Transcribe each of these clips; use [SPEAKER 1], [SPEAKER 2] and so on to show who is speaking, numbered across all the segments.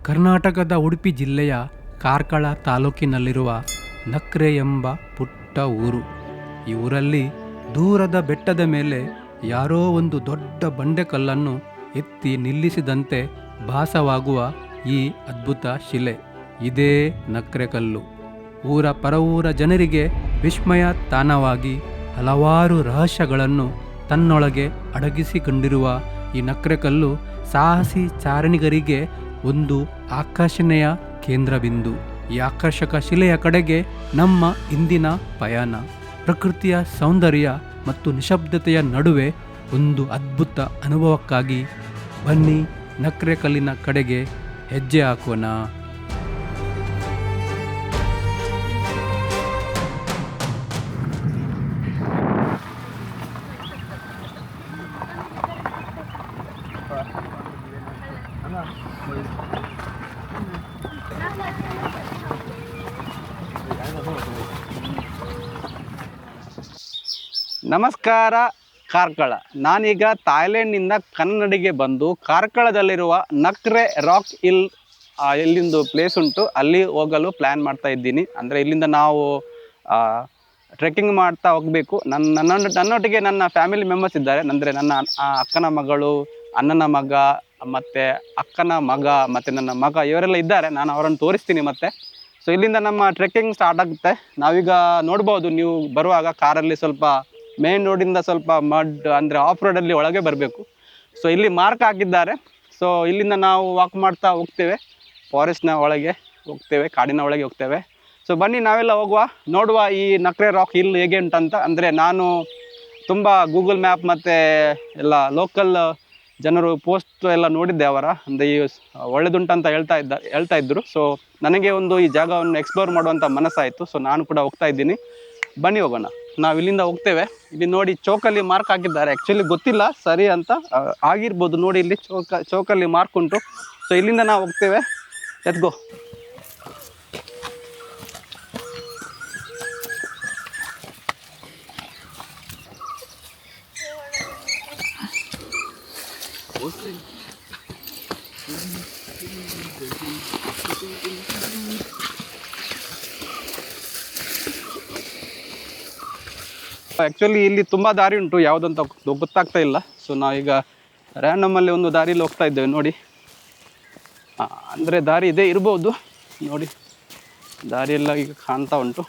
[SPEAKER 1] ಕರ್ನಾಟಕದ ಉಡುಪಿ ಜಿಲ್ಲೆಯ ಕಾರ್ಕಳ ತಾಲೂಕಿನಲ್ಲಿರುವ ನಕ್ರೆ ಎಂಬ ಪುಟ್ಟ ಊರು. ಈ ಊರಲ್ಲಿ ದೂರದ ಬೆಟ್ಟದ ಮೇಲೆ ಯಾರೋ ಒಂದು ದೊಡ್ಡ ಬಂಡೆಕಲ್ಲನ್ನು ಎತ್ತಿ ನಿಲ್ಲಿಸಿದಂತೆ ಭಾಸವಾಗುವ ಈ ಅದ್ಭುತ ಶಿಲೆ ಇದೇ ನಕ್ರೆಕಲ್ಲು. ಊರ ಪರವೂರ ಜನರಿಗೆ ವಿಸ್ಮಯ ತಾಣವಾಗಿ ಹಲವಾರು ರಹಸ್ಯಗಳನ್ನು ತನ್ನೊಳಗೆ ಅಡಗಿಸಿಕೊಂಡಿರುವ ಈ ನಕ್ರೆಕಲ್ಲು ಸಾಹಸಿ ಚಾರಣಿಗರಿಗೆ ಒಂದು ಆಕರ್ಷಣೆಯ ಕೇಂದ್ರಬಿಂದು. ಈ ಆಕರ್ಷಕ ಶಿಲೆಯ ಕಡೆಗೆ ನಮ್ಮ ಇಂದಿನ ಪಯಣ ಪ್ರಕೃತಿಯ ಸೌಂದರ್ಯ ಮತ್ತು ನಿಶಬ್ದತೆಯ ನಡುವೆ ಒಂದು ಅದ್ಭುತ ಅನುಭವಕ್ಕಾಗಿ ಬನ್ನಿ ನಕ್ರೆಕಲ್ಲಿನ ಕಡೆಗೆ ಹೆಜ್ಜೆ ಹಾಕೋಣ.
[SPEAKER 2] ನಮಸ್ಕಾರ ಕಾರ್ಕಳ. ನಾನೀಗ ಥಾಯ್ಲೆಂಡ್ನಿಂದ ಕನ್ನಡಿಗೆ ಬಂದು ಕಾರ್ಕಳದಲ್ಲಿರುವ ನಕ್ರೆ ರಾಕ್ ಹಿಲ್ ಇಲ್ಲಿಂದು ಪ್ಲೇಸ್ ಉಂಟು, ಅಲ್ಲಿ ಹೋಗಲು ಪ್ಲ್ಯಾನ್ ಮಾಡ್ತಾ ಇದ್ದೀನಿ. ಅಂದರೆ ಇಲ್ಲಿಂದ ನಾವು ಟ್ರೆಕ್ಕಿಂಗ್ ಮಾಡ್ತಾ ಹೋಗಬೇಕು. ನನ್ನೊಟ್ಟಿಗೆ ನನ್ನ ಫ್ಯಾಮಿಲಿ ಮೆಂಬರ್ಸ್ ಇದ್ದಾರೆ. ಅಂದರೆ ನನ್ನ ಅಕ್ಕನ ಮಗಳು, ಅಣ್ಣನ ಮಗ, ಮತ್ತು ಅಕ್ಕನ ಮಗ ಮತ್ತು ನನ್ನ ಮಗ ಇವರೆಲ್ಲ ಇದ್ದಾರೆ. ನಾನು ಅವರನ್ನು ತೋರಿಸ್ತೀನಿ ಮತ್ತೆ. ಸೊ ಇಲ್ಲಿಂದ ನಮ್ಮ ಟ್ರೆಕ್ಕಿಂಗ್ ಸ್ಟಾರ್ಟ್ ಆಗುತ್ತೆ. ನಾವೀಗ ನೋಡ್ಬೋದು, ನೀವು ಬರುವಾಗ ಕಾರಲ್ಲಿ ಸ್ವಲ್ಪ ಮೇನ್ ರೋಡಿಂದ ಸ್ವಲ್ಪ ಮಡ್ ಅಂದರೆ ಆಫ್ ರೋಡಲ್ಲಿ ಒಳಗೆ ಬರಬೇಕು. ಸೊ ಇಲ್ಲಿ ಮಾರ್ಕ್ ಹಾಕಿದ್ದಾರೆ. ಸೊ ಇಲ್ಲಿಂದ ನಾವು ವಾಕ್ ಮಾಡ್ತಾ ಹೋಗ್ತೇವೆ, ಫಾರೆಸ್ಟ್ನ ಒಳಗೆ ಹೋಗ್ತೇವೆ, ಕಾಡಿನ ಒಳಗೆ ಹೋಗ್ತೇವೆ. ಸೊ ಬನ್ನಿ ನಾವೆಲ್ಲ ಹೋಗುವ, ನೋಡುವ ಈ ನಕ್ರೆ ರಾಕ್ ಹಿಲ್ ಹೇಗೆ ಉಂಟಂತ. ಅಂದರೆ ನಾನು ತುಂಬ ಗೂಗಲ್ ಮ್ಯಾಪ್ ಮತ್ತು ಎಲ್ಲ ಲೋಕಲ್ ಜನರು ಪೋಸ್ಟ್ ಎಲ್ಲ ನೋಡಿದ್ದೆ ಅವರ, ಅಂದರೆ ಈ ಒಳ್ಳೆದುಂಟಂತ ಹೇಳ್ತಾ ಇದ್ದರು. ಸೊ ನನಗೆ ಒಂದು ಈ ಜಾಗವನ್ನು ಎಕ್ಸ್ಪ್ಲೋರ್ ಮಾಡುವಂಥ ಮನಸ್ಸಾಯಿತು. ಸೊ ನಾನು ಕೂಡ ಹೋಗ್ತಾ ಇದ್ದೀನಿ, ಬನ್ನಿ ಹೋಗೋಣ. ನಾವು ಇಲ್ಲಿಂದ ಹೋಗ್ತೇವೆ. ಇಲ್ಲಿ ನೋಡಿ ಚೌಕಲ್ಲಿ ಮಾರ್ಕ್ ಹಾಕಿದ್ದಾರೆ. ಆ್ಯಕ್ಚುಲಿ ಗೊತ್ತಿಲ್ಲ ಸರಿ ಅಂತ ಆಗಿರ್ಬೋದು. ನೋಡಿ ಇಲ್ಲಿ ಚೌಕಲ್ಲಿ ಮಾರ್ಕ್ ಉಂಟು. ಸೊ ಇಲ್ಲಿಂದ ನಾವು ಹೋಗ್ತೇವೆ. Let's go. ಆ್ಯಕ್ಚುಲಿ ಇಲ್ಲಿ ತುಂಬ ದಾರಿ ಉಂಟು, ಯಾವುದಂತ ಗೊತ್ತಾಗ್ತಾ ಇಲ್ಲ. ಸೊ ನಾವೀಗ ರ್ಯಾಂಡಮಲ್ಲಿ ಒಂದು ದಾರಿಯಲ್ಲಿ ಹೋಗ್ತಾ ಇದ್ದೇವೆ. ನೋಡಿ, ಅಂದರೆ ದಾರಿ ಇದೇ ಇರ್ಬೋದು. ನೋಡಿ ದಾರಿಯೆಲ್ಲ ಈಗ ಕಾಣ್ತಾ ಉಂಟು.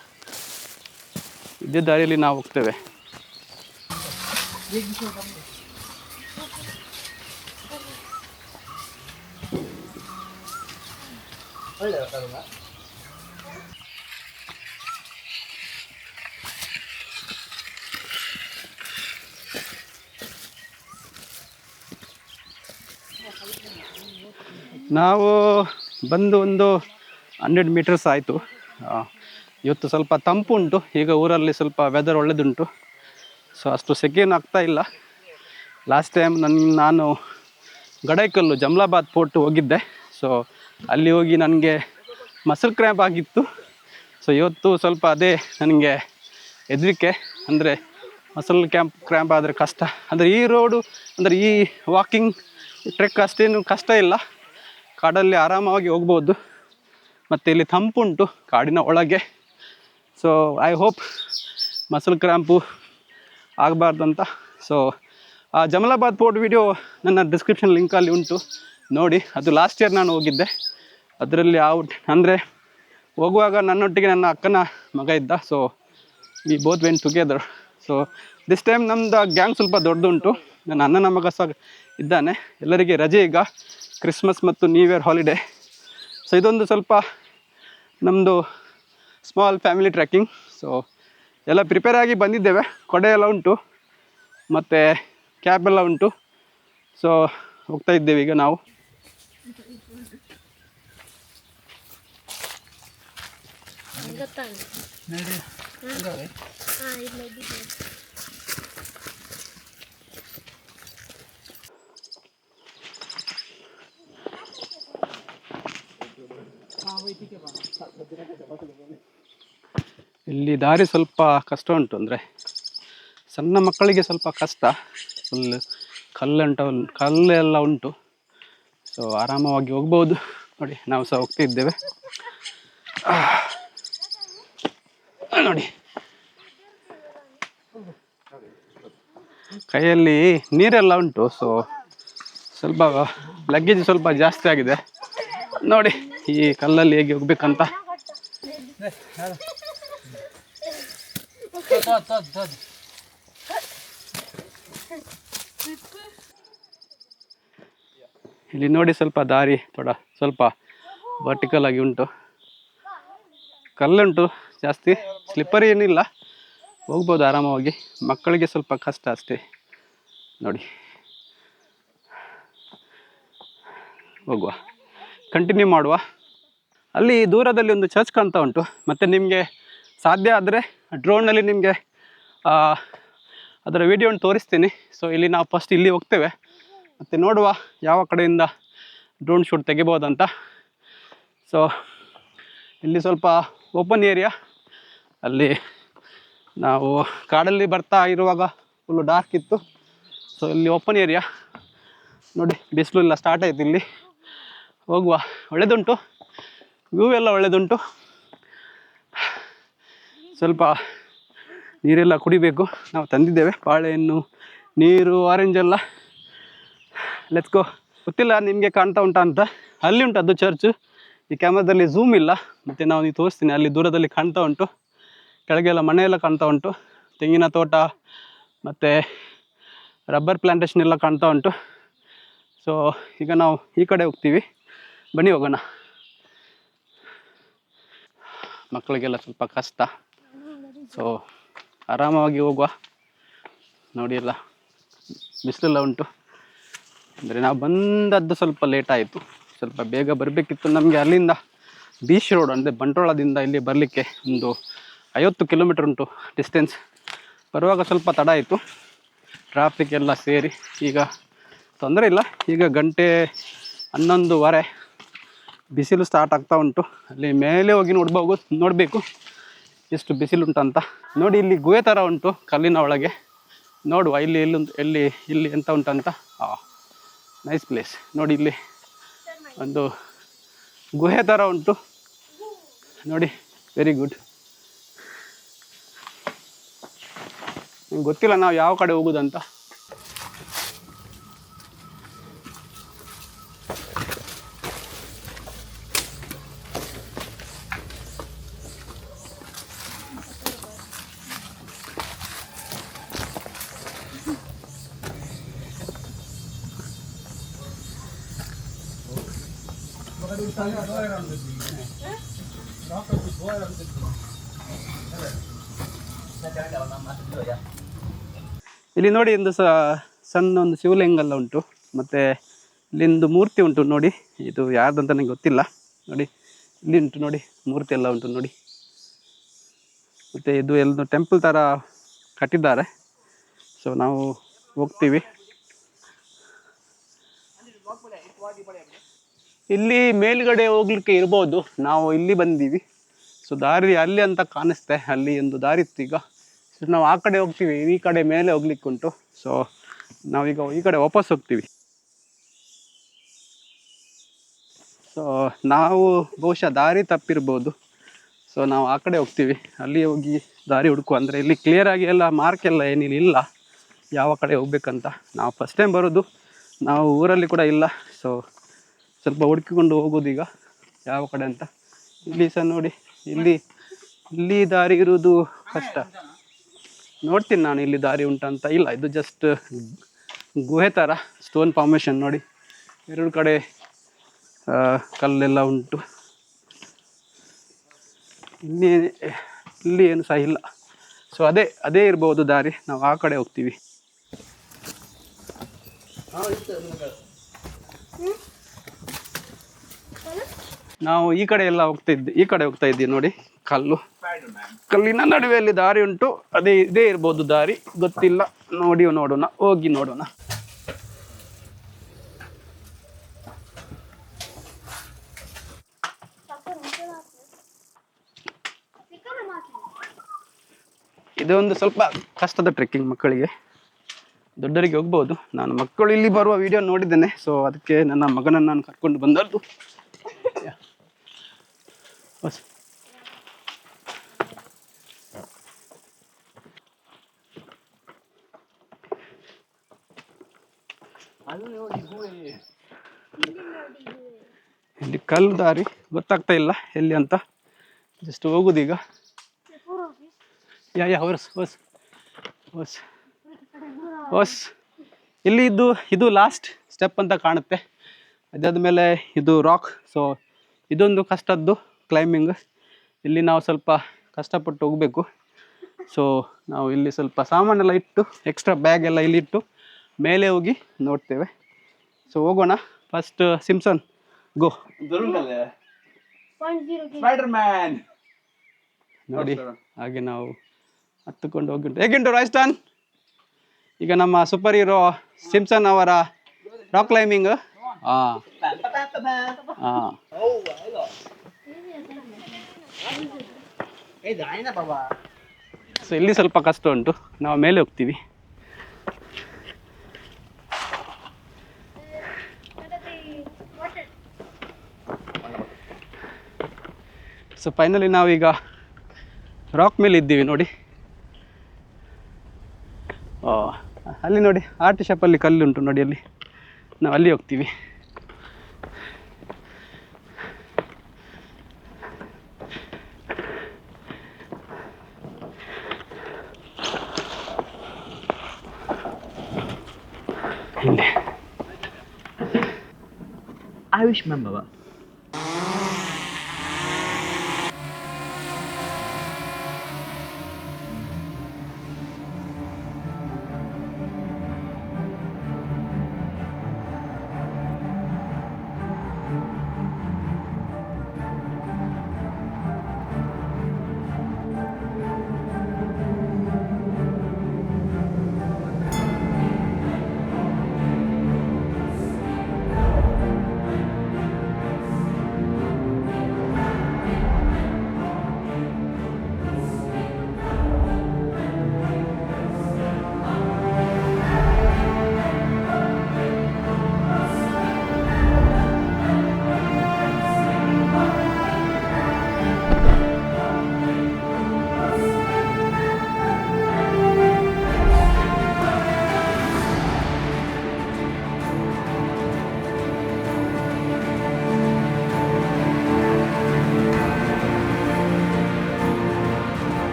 [SPEAKER 2] ಇದೇ ದಾರಿಯಲ್ಲಿ ನಾವು ಹೋಗ್ತೇವೆ. ನಾವು ಬಂದು ಒಂದು 100 ಮೀಟರ್ಸ್ ಆಯಿತು. ಇವತ್ತು ಸ್ವಲ್ಪ ತಂಪು ಉಂಟು. ಈಗ ಊರಲ್ಲಿ ಸ್ವಲ್ಪ ವೆದರ್ ಒಳ್ಳೆದುಂಟು. ಸೊ ಅಷ್ಟು ಸೆಕೆನು ಆಗ್ತಾ ಇಲ್ಲ. ಲಾಸ್ಟ್ ಟೈಮ್ ನಾನು ಗಡೈಕಲ್ಲು ಜಮ್ಲಾಬಾದ್ ಫೋರ್ಟ್ ಹೋಗಿದ್ದೆ. ಸೊ ಅಲ್ಲಿ ಹೋಗಿ ನನಗೆ ಮಸಲ್ ಕ್ರ್ಯಾಂಪ್ ಆಗಿತ್ತು. ಸೊ ಇವತ್ತು ಸ್ವಲ್ಪ ಅದೇ ನನಗೆ ಹೆದರಿಕೆ. ಅಂದರೆ ಮಸಲ್ ಕ್ರ್ಯಾಂಪ್ ಆದರೆ ಕಷ್ಟ. ಅಂದರೆ ಈ ರೋಡು, ಅಂದರೆ ಈ ವಾಕಿಂಗ್ ಟ್ರೆಕ್ ಅಷ್ಟೇನು ಕಷ್ಟ ಇಲ್ಲ, ಕಾಡಲ್ಲಿ ಆರಾಮವಾಗಿ ಹೋಗ್ಬೋದು. ಮತ್ತು ಇಲ್ಲಿ ತಂಪುಂಟು ಕಾಡಿನ ಒಳಗೆ. So I hope muscle cramp ಆಗಬಾರ್ದಂತ. ಸೊ ಆ ಜಮಲಾಬಾದ್ ಫೋರ್ಟ್ ವಿಡಿಯೋ ನನ್ನ ಡಿಸ್ಕ್ರಿಪ್ಷನ್ ಲಿಂಕಲ್ಲಿ ಉಂಟು, ನೋಡಿ. ಅದು ಲಾಸ್ಟ್ ಇಯರ್ ನಾನು ಹೋಗಿದ್ದೆ. ಅದರಲ್ಲಿ ಅಂದರೆ ಹೋಗುವಾಗ ನನ್ನೊಟ್ಟಿಗೆ ನನ್ನ ಅಕ್ಕನ ಮಗ ಇದ್ದ. So we both vent together. So this time ನಮ್ಮದು ಗ್ಯಾಂಗ್ ಸ್ವಲ್ಪ ದೊಡ್ಡದುಂಟು. ನನ್ನ ಅಣ್ಣನ ಮಗ ಸಹ ಇದ್ದಾನೆ. ಎಲ್ಲರಿಗೆ ರಜೆ ಈಗ, ಕ್ರಿಸ್ಮಸ್ ಮತ್ತು ನ್ಯೂ ಇಯರ್ ಹಾಲಿಡೇ. ಸೊ ಇದೊಂದು ಸ್ವಲ್ಪ ನಮ್ಮದು ಸ್ಮಾಲ್ ಫ್ಯಾಮಿಲಿ ಟ್ರೆಕ್ಕಿಂಗ್. ಸೊ ಎಲ್ಲ ಪ್ರಿಪೇರ್ ಆಗಿ ಬಂದಿದ್ದೇವೆ. ಕೊಡೆ ಎಲ್ಲ ಉಂಟು ಮತ್ತು ಕ್ಯಾಬ್ ಎಲ್ಲ ಉಂಟು. ಸೊ ಹೋಗ್ತಾ ಇದ್ದೇವೆ ಈಗ ನಾವು. ಇಲ್ಲಿ ದಾರಿ ಸ್ವಲ್ಪ ಕಷ್ಟ ಉಂಟು. ಅಂದರೆ ಸಣ್ಣ ಮಕ್ಕಳಿಗೆ ಸ್ವಲ್ಪ ಕಷ್ಟ. ಫುಲ್ ಕಲ್ಲೆಲ್ಲ ಉಂಟು. ಸೊ ಆರಾಮವಾಗಿ ಹೋಗ್ಬೋದು. ನೋಡಿ ನಾವು ಸಹ ಹೋಗ್ತಿದ್ದೇವೆ. ನೋಡಿ ಕೈಯಲ್ಲಿ ನೀರೆಲ್ಲ ಉಂಟು, ಸೊ ಸ್ವಲ್ಪ ಲಗೇಜ್ ಸ್ವಲ್ಪ ಜಾಸ್ತಿ ಆಗಿದೆ. ನೋಡಿ ಈ ಕಲ್ಲಲ್ಲಿ ಹೇಗೆ ಹೋಗ್ಬೇಕಂತ. ಇಲ್ಲಿ ನೋಡಿ ಸ್ವಲ್ಪ ದಾರಿ ಸ್ವಲ್ಪ ವರ್ಟಿಕಲ್ ಆಗಿ ಉಂಟು, ಕಲ್ಲುಂಟು ಜಾಸ್ತಿ, ಸ್ಲಿಪ್ಪರಿ ಏನಿಲ್ಲ, ಹೋಗ್ಬೋದು ಆರಾಮವಾಗಿ. ಮಕ್ಕಳಿಗೆ ಸ್ವಲ್ಪ ಕಷ್ಟ ಅಷ್ಟೇ. ನೋಡಿ ಹೋಗುವ, ಕಂಟಿನ್ಯೂ ಮಾಡುವ. ಅಲ್ಲಿ ದೂರದಲ್ಲಿ ಒಂದು ಚರ್ಚ್ ಕಾಣ್ತಾ ಉಂಟು. ಮತ್ತು ನಿಮಗೆ ಸಾಧ್ಯ ಆದರೆ ಡ್ರೋನಲ್ಲಿ ನಿಮಗೆ ಅದರ ವಿಡಿಯೋನ ತೋರಿಸ್ತೀನಿ. ಸೊ ಇಲ್ಲಿ ನಾವು ಫಸ್ಟ್ ಇಲ್ಲಿ ಹೋಗ್ತೇವೆ, ಮತ್ತು ನೋಡುವ ಯಾವ ಕಡೆಯಿಂದ ಡ್ರೋನ್ ಶೂಟ್ ತೆಗಿಬೋದಂತ. ಸೊ ಇಲ್ಲಿ ಸ್ವಲ್ಪ ಓಪನ್ ಏರಿಯಾ, ಅಲ್ಲಿ ನಾವು ಕಾಡಲ್ಲಿ ಬರ್ತಾ ಇರುವಾಗ ಫುಲ್ಲು ಡಾರ್ಕ್ ಇತ್ತು. ಸೊ ಇಲ್ಲಿ ಓಪನ್ ಏರಿಯಾ ನೋಡಿ, ಬಿಸಿಲು ಎಲ್ಲ ಸ್ಟಾರ್ಟ್ ಆಯಿತು. ಇಲ್ಲಿ ಹೋಗುವ, ಒಳ್ಳೆದುಂಟು, ವ್ಯೂ ಎಲ್ಲ ಒಳ್ಳೆದುಂಟು. ಸ್ವಲ್ಪ ನೀರೆಲ್ಲ ಕುಡಿಬೇಕು. ನಾವು ತಂದಿದ್ದೇವೆ ಬಾಳೆಹಣ್ಣು, ನೀರು, ಆರೆಂಜ್ ಎಲ್ಲ. Let's go. ಗೊತ್ತಿಲ್ಲ ನಿಮಗೆ ಕಾಣ್ತಾ ಉಂಟಾ ಅಂತ. ಅಲ್ಲಿ ಉಂಟು ಅದು ಚರ್ಚ್. ಈ ಕ್ಯಾಮ್ರಾದಲ್ಲಿ ಝೂಮ್ ಇಲ್ಲ, ಮತ್ತು ನಾವು ನೀವು ತೋರಿಸ್ತೀನಿ. ಅಲ್ಲಿ ದೂರದಲ್ಲಿ ಕಾಣ್ತಾ ಉಂಟು, ಕೆಳಗೆಲ್ಲ ಮನೆಯೆಲ್ಲ ಕಾಣ್ತಾ ಉಂಟು, ತೆಂಗಿನ ತೋಟ ಮತ್ತು ರಬ್ಬರ್ ಪ್ಲಾಂಟೇಶನ್ ಎಲ್ಲ ಕಾಣ್ತಾ ಉಂಟು. ಸೊ ಈಗ ನಾವು ಈ ಕಡೆ ಹೋಗ್ತೀವಿ, ಬನ್ನಿ ಹೋಗೋಣ. ಮಕ್ಕಳಿಗೆಲ್ಲ ಸ್ವಲ್ಪ ಕಷ್ಟ, ಸೊ ಆರಾಮವಾಗಿ ಹೋಗುವ. ನೋಡಿ ಎಲ್ಲ ಬಿಸಿಲೆಲ್ಲ ಉಂಟು. ಅಂದರೆ ನಾವು ಬಂದದ್ದು ಸ್ವಲ್ಪ ಲೇಟ್ ಆಯಿತು, ಸ್ವಲ್ಪ ಬೇಗ ಬರಬೇಕಿತ್ತು. ನಮಗೆ ಅಲ್ಲಿಂದ ಬೀಚ್ ರೋಡ್ ಅಂದರೆ ಬಂಟ್ವಾಳದಿಂದ ಇಲ್ಲಿ ಬರಲಿಕ್ಕೆ ಒಂದು 50 ಕಿಲೋಮೀಟರ್ ಉಂಟು ಡಿಸ್ಟೆನ್ಸ್. ಬರುವಾಗ ಸ್ವಲ್ಪ ತಡ ಆಯಿತು, ಟ್ರಾಫಿಕ್ ಎಲ್ಲ ಸೇರಿ. ಈಗ ತೊಂದರೆ ಇಲ್ಲ, ಈಗ 11:30 ಬಿಸಿಲು ಸ್ಟಾರ್ಟ್ ಆಗ್ತಾ ಉಂಟು. ಅಲ್ಲಿ ಮೇಲೆ ಹೋಗಿ ನೋಡಬೇಕು ಎಷ್ಟು ಬಿಸಿಲುಂಟಂತ. ನೋಡಿ ಇಲ್ಲಿ ಗುಹೆ ಥರ ಉಂಟು ಕಲ್ಲಿನ ಒಳಗೆ. ನೋಡುವ ಇಲ್ಲಿ ಎಂತ ಉಂಟಂತ. Nice place. ನೋಡಿ ಇಲ್ಲಿ ಒಂದು ಗುಹೆ ಥರ ಉಂಟು ನೋಡಿ, ವೆರಿ ಗುಡ್. ನಿಮ್ಗೆ ಗೊತ್ತಿಲ್ಲ ನಾವು ಯಾವ ಕಡೆ ಹೋಗೋದಂತ. ಇಲ್ಲಿ ನೋಡಿ ಒಂದು ಸಣ್ಣ ಒಂದು ಶಿವಲಿಂಗ ಎಲ್ಲ ಉಂಟು, ಮತ್ತು ಇಲ್ಲಿಂದು ಮೂರ್ತಿ ಉಂಟು ನೋಡಿ. ಇದು ಯಾರ್ದಂತ ನನಗೆ ಗೊತ್ತಿಲ್ಲ. ನೋಡಿ ಇಲ್ಲಿ ಉಂಟು ನೋಡಿ, ಮೂರ್ತಿ ಎಲ್ಲ ಉಂಟು ನೋಡಿ. ಮತ್ತು ಇದು ಎಲ್ಲ ಟೆಂಪಲ್ ಥರ ಕಟ್ಟಿದ್ದಾರೆ. ಸೊ ನಾವು ಹೋಗ್ತೀವಿ. ಇಲ್ಲಿ ಮೇಲ್ಗಡೆ ಹೋಗ್ಲಿಕ್ಕೆ ಇರ್ಬೋದು, ನಾವು ಇಲ್ಲಿ ಬಂದೀವಿ. ಸೊ ದಾರಿ ಅಲ್ಲಿ ಅಂತ ಕಾಣಿಸ್ತೆ, ಅಲ್ಲಿ ಒಂದು ದಾರಿ ಇತ್ತು. ಈಗ ಸೊ ನಾವು ಆ ಕಡೆ ಹೋಗ್ತೀವಿ, ಈ ಕಡೆ ಮೇಲೆ ಹೋಗ್ಲಿಕ್ಕೆ ಉಂಟು. ಸೊ ನಾವೀಗ ಈ ಕಡೆ ವಾಪಸ್ ಹೋಗ್ತೀವಿ. ಸೊ ನಾವು ಬಹುಶಃ ದಾರಿ ತಪ್ಪಿರ್ಬೋದು. ಸೊ ನಾವು ಆ ಕಡೆ ಹೋಗ್ತೀವಿ, ಅಲ್ಲಿ ಹೋಗಿ ದಾರಿ ಹುಡುಕುವ. ಅಂದರೆ ಇಲ್ಲಿ ಕ್ಲಿಯರಾಗಿ ಎಲ್ಲ ಮಾರ್ಕ್ ಎಲ್ಲ ಏನಿಲ್ಲ ಯಾವ ಕಡೆ ಹೋಗ್ಬೇಕಂತ. ನಾವು ಫಸ್ಟ್ ಟೈಮ್ ಬರೋದು, ನಾವು ಊರಲ್ಲಿ ಕೂಡ ಇಲ್ಲ. ಸೊ ಸ್ವಲ್ಪ ಹುಡುಕಿಕೊಂಡು ಹೋಗೋದು ಈಗ ಯಾವ ಕಡೆ ಅಂತ. ಇಲ್ಲಿ ಸಹ ನೋಡಿ, ಇಲ್ಲಿ ದಾರಿ ಇರುವುದು ಕಷ್ಟ. ನೋಡ್ತೀನಿ ನಾನು ಇಲ್ಲಿ ದಾರಿ ಉಂಟಂತ. ಇಲ್ಲ, ಇದು ಜಸ್ಟ್ ಗುಹೆ ಥರ ಸ್ಟೋನ್ ಫಾರ್ಮೇಷನ್ ನೋಡಿ. ಎರಡು ಕಡೆ ಕಲ್ಲೆಲ್ಲ ಉಂಟು. ಇಲ್ಲಿ ಏನು ಸಹ ಇಲ್ಲ. ಸೊ ಅದೇ ಇರ್ಬೋದು ದಾರಿ. ನಾವು ಆ ಕಡೆ ಹೋಗ್ತೀವಿ. ನಾವು ಈ ಕಡೆ ಹೋಗ್ತಾ ಇದ್ದೀವಿ ನೋಡಿ. ಕಲ್ಲಿನ ನಡುವೆಯಲ್ಲಿ ದಾರಿ ಉಂಟು, ಇದೇ ಇರ್ಬೋದು ದಾರಿ, ಗೊತ್ತಿಲ್ಲ. ನೋಡೋಣ, ಹೋಗಿ ನೋಡೋಣ. ಇದೊಂದು ಸ್ವಲ್ಪ ಕಷ್ಟದ ಟ್ರೆಕ್ಕಿಂಗ್ ಮಕ್ಕಳಿಗೆ. ದೊಡ್ಡರಿಗೆ ಹೋಗ್ಬೋದು. ನಾನು ಮಕ್ಕಳು ಇಲ್ಲಿ ಬರುವ ವಿಡಿಯೋ ನೋಡಿದ್ದೇನೆ, ಸೊ ಅದಕ್ಕೆ ನನ್ನ ಮಗನನ್ನು ನಾನು ಕರ್ಕೊಂಡು ಬಂದದ್ದು. ಬಸ್ ಇಲ್ಲಿ ಕಲ್ಲು ದಾರಿ ಗೊತ್ತಾಗ್ತಾ ಇಲ್ಲ ಎಲ್ಲಿ ಅಂತ, ಜಸ್ಟ್ ಹೋಗುದೀಗ. ಯಾ ಹೊಸ್ ಹೊಸ್ ಹೊಸ್ ಹೊಸ್ ಇಲ್ಲಿ ಇದು ಲಾಸ್ಟ್ ಸ್ಟೆಪ್ ಅಂತ ಕಾಣುತ್ತೆ. ಅದಾದಮೇಲೆ ಇದು ರಾಕ್. ಸೊ ಇದೊಂದು ಕಷ್ಟದ್ದು ಕ್ಲೈಂಬಿಂಗ್. ಇಲ್ಲಿ ನಾವು ಸ್ವಲ್ಪ ಕಷ್ಟಪಟ್ಟು ಹೋಗಬೇಕು. ಸೊ ನಾವು ಇಲ್ಲಿ ಸ್ವಲ್ಪ ಸಾಮಾನೆಲ್ಲ ಇಟ್ಟು, ಎಕ್ಸ್ಟ್ರಾ ಬ್ಯಾಗ್ ಎಲ್ಲ ಇಲ್ಲಿ ಇಟ್ಟು ಮೇಲೆ ಹೋಗಿ ನೋಡ್ತೇವೆ. ಸೊ ಹೋಗೋಣ. ಫಸ್ಟ್ ಸಿಮ್ಸನ್ ಗೋ. ನೋಡಿ ಹಾಗೆ ನಾವು ಹತ್ತುಕೊಂಡು ಹೋಗಿದ್ದು. ಹೇಗುಂಟು ರಾಯ್ಸ್ಟಾನ್? ಈಗ ನಮ್ಮ ಸೂಪರ್ ಹೀರೋ ಸಿಮ್ಸನ್ ಅವರ ರಾಕ್ ಕ್ಲೈಂಬಿಂಗ್. ಹಾಂ ಹಾಂ, ಸೊ ಇಲ್ಲಿ ಸ್ವಲ್ಪ ಕಷ್ಟ ಉಂಟು, ನಾವು ಮೇಲೆ ಹೋಗ್ತೀವಿ. ಸೊ ಫೈನಲಿ ನಾವೀಗ ರಾಕ್ ಮೇಲೆ ಇದ್ದೀವಿ ನೋಡಿ. ಅಲ್ಲಿ ನೋಡಿ ಆರ್ಟ್ ಶಾಪಲ್ಲಿ ಕಲ್ಲುಂಟು ನೋಡಿ, ಅಲ್ಲಿ ನಾವು ಅಲ್ಲಿ ಹೋಗ್ತೀವಿ. ಇಲ್ಲಿ
[SPEAKER 3] ಆಯುಷ್ಮಾನ್ ಬಾಬಾ.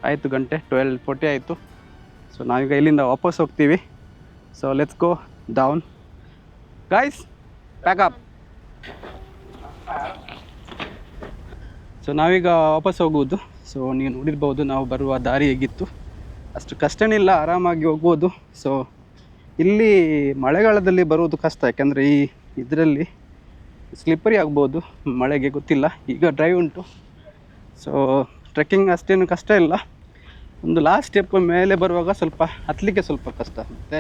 [SPEAKER 2] ಆಯಿತು, ಗಂಟೆ 12:40 ಆಯಿತು. ಸೊ ನಾವೀಗ ಇಲ್ಲಿಂದ ವಾಪಸ್ ಹೋಗ್ತೀವಿ. So let's go down guys, pack up. So ನಾವೀಗ ವಾಪಸ್ ಹೋಗುವುದು. ಸೊ ನೀವು ನೋಡಿರ್ಬೋದು ನಾವು ಬರುವ ದಾರಿ ಹೇಗಿತ್ತು. ಅಷ್ಟು ಕಷ್ಟನಿಲ್ಲ, ಆರಾಮಾಗಿ ಹೋಗ್ಬೋದು. ಸೊ ಇಲ್ಲಿ ಮಳೆಗಾಲದಲ್ಲಿ ಬರುವುದು ಕಷ್ಟ, ಯಾಕೆಂದರೆ ಇದರಲ್ಲಿ ಸ್ಲಿಪ್ಪರಿ ಆಗ್ಬೋದು ಮಳೆಗೆ, ಗೊತ್ತಿಲ್ಲ. ಈಗ ಡ್ರೈವ್ ಉಂಟು. ಸೊ ಟ್ರೆಕ್ಕಿಂಗ್ ಅಷ್ಟೇನು ಕಷ್ಟ ಇಲ್ಲ. ಒಂದು ಲಾಸ್ಟ್ ಸ್ಟೆಪ್ ಮೇಲೆ ಬರುವಾಗ ಸ್ವಲ್ಪ ಹತ್ತಲಿಕ್ಕೆ ಸ್ವಲ್ಪ ಕಷ್ಟ, ಮತ್ತು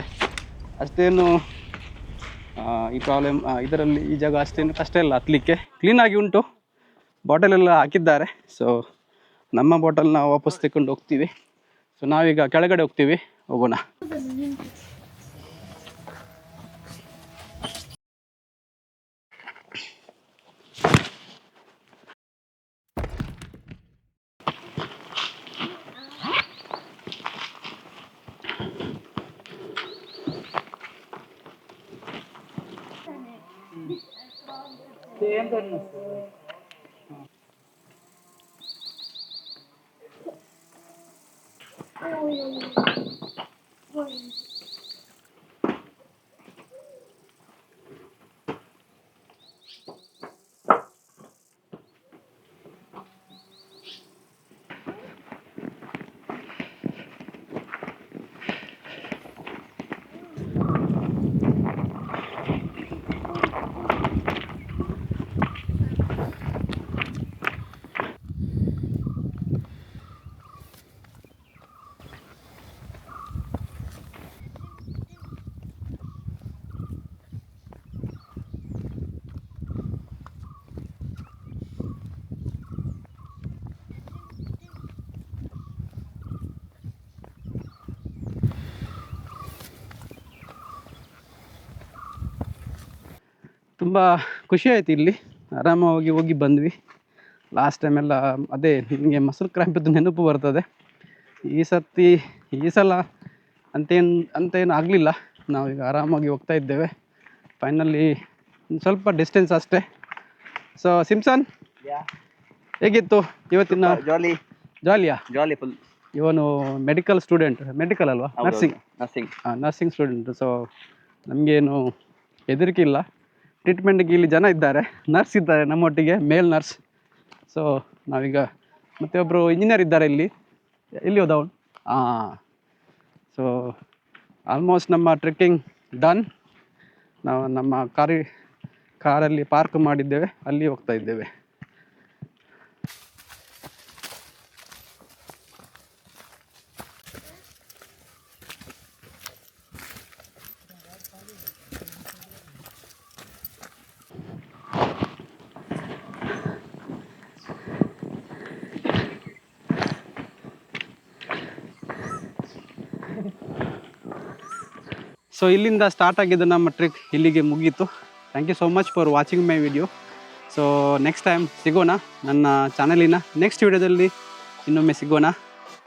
[SPEAKER 2] ಅಷ್ಟೇನು ಈ ಪ್ರಾಬ್ಲಮ್ ಇದರಲ್ಲಿ ಈ ಜಾಗ ಅಷ್ಟೇನು ಕಷ್ಟ ಇಲ್ಲ ಹತ್ತಲಿಕ್ಕೆ. ಕ್ಲೀನಾಗಿ ಉಂಟು, ಬಾಟಲೆಲ್ಲ ಹಾಕಿದ್ದಾರೆ. ಸೊ ನಮ್ಮ ಬಾಟಲ್ ನಾವು ವಾಪಸ್ ತಗೊಂಡು ಹೋಗ್ತೀವಿ. ಸೊ ನಾವೀಗ ಕೆಳಗಡೆ ಹೋಗ್ತೀವಿ, ಹೋಗೋಣ. ತುಂಬ ಖುಷಿ ಆಯಿತು ಇಲ್ಲಿ ಆರಾಮಾಗಿ ಹೋಗಿ ಬಂದ್ವಿ. ಲಾಸ್ಟ್ ಟೈಮೆಲ್ಲ ಅದೇ ನಿಮಗೆ ಮಸಲ್ ಕ್ರ್ಯಾಂಪಿದ್ದು ನೆನಪು ಬರ್ತದೆ. ಈ ಸಲ ಅಂತೇನು ಆಗಲಿಲ್ಲ. ನಾವೀಗ ಆರಾಮಾಗಿ ಹೋಗ್ತಾ ಇದ್ದೇವೆ. ಫೈನಲಿ ಸ್ವಲ್ಪ ಡಿಸ್ಟೆನ್ಸ್ ಅಷ್ಟೇ. ಸೊ ಸಿಮ್ಸನ್, ಹೇಗಿತ್ತು ಇವತ್ತಿನ ಜಾಲಿಯಾ?
[SPEAKER 3] ಜಾಲಿ ಫುಲ್.
[SPEAKER 2] ಇವನು ಮೆಡಿಕಲ್ ಅಲ್ವಾ? Nursing student. ಸೊ ನಮಗೇನು ಹೆದರಿಕೆ ಇಲ್ಲ. ಟ್ರೀಟ್ಮೆಂಟ್ಗೆ ಇಲ್ಲಿ ಜನ ಇದ್ದಾರೆ, ನರ್ಸ್ ಇದ್ದಾರೆ ನಮ್ಮೊಟ್ಟಿಗೆ, ಮೇಲ್ ನರ್ಸ್. ಸೊ ನಾವೀಗ ಮತ್ತೆ ಒಬ್ಬರು ಇಂಜಿನಿಯರ್ ಇದ್ದಾರೆ ಇಲ್ಲಿ ಹೋದವನು. ಸೊ ಆಲ್ಮೋಸ್ಟ್ ನಮ್ಮ ಟ್ರೆಕ್ಕಿಂಗ್ ಡನ್. ನಾವು ನಮ್ಮ ಕಾರಲ್ಲಿ ಪಾರ್ಕ್ ಮಾಡಿದ್ದೇವೆ, ಅಲ್ಲಿ ಹೋಗ್ತಾ ಇದ್ದೇವೆ. ಸೊ ಇಲ್ಲಿಂದ ಸ್ಟಾರ್ಟ್ ಆಗಿದ್ದು ನಮ್ಮ ಟ್ರಿಕ್ ಇಲ್ಲಿಗೆ ಮುಗೀತು. Thank you so much for watching my video. So next time ಸಿಗೋಣ ನನ್ನ ಚಾನಲಿನ ನೆಕ್ಸ್ಟ್ ವಿಡಿಯೋದಲ್ಲಿ ಇನ್ನೊಮ್ಮೆ ಸಿಗೋಣ.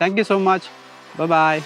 [SPEAKER 2] Thank you so much. Bye.